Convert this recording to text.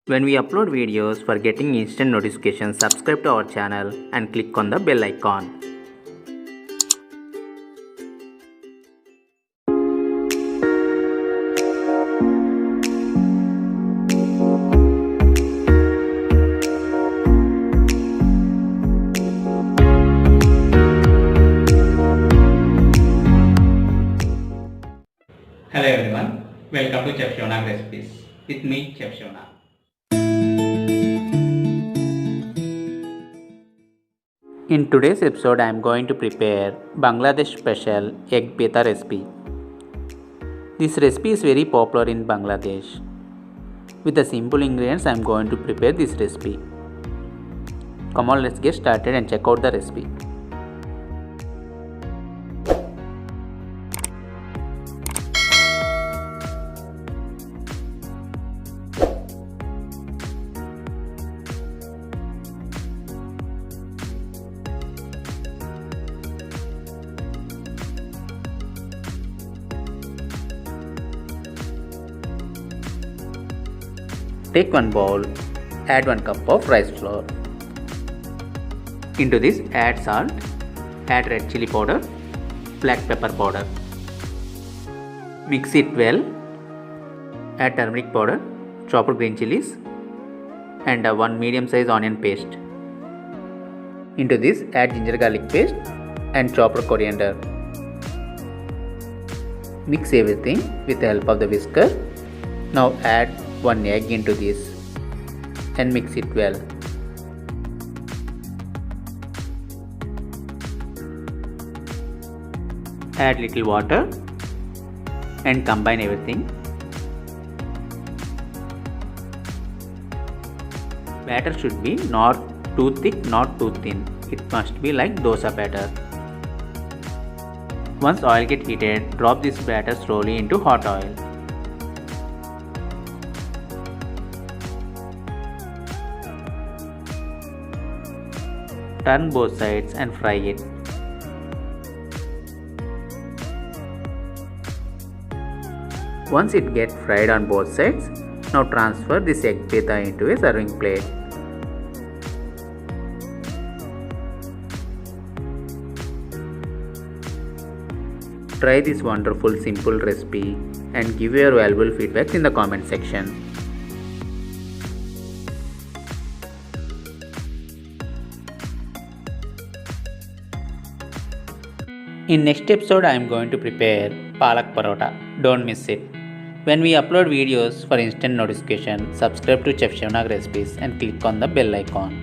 When we upload videos, for getting instant notifications, subscribe to our channel and click on the bell icon. Hello everyone, welcome to Chef Siva Nag recipes with me Chef Siva Nag. In today's episode, I am going to prepare Bangladesh special egg Pitha recipe. This recipe is very popular in Bangladesh. With the simple ingredients, I am going to prepare this recipe. Come on, let's get started and check out the recipe. Take one bowl, add 1 cup of rice flour. Into this add salt, add red chili powder, black pepper powder. Mix it well. Add turmeric powder, chopped green chilies and 1 medium size onion paste. Into this add ginger garlic paste and chopped coriander. Mix everything with the help of the whisker. Now add 1 egg into this and mix it well. Add little water and combine everything. Batter should be not too thick, not too thin. It must be like dosa batter. Once oil gets heated, drop this batter slowly into hot oil. Turn both sides and fry it. Once it gets fried on both sides, now transfer this egg pitha into a serving plate. Try this wonderful simple recipe and give your valuable feedback in the comment section. In next episode, I am going to prepare palak parota. Don't miss it. When we upload videos for instant notification, subscribe to Chef Siva Nag recipes and click on the bell icon.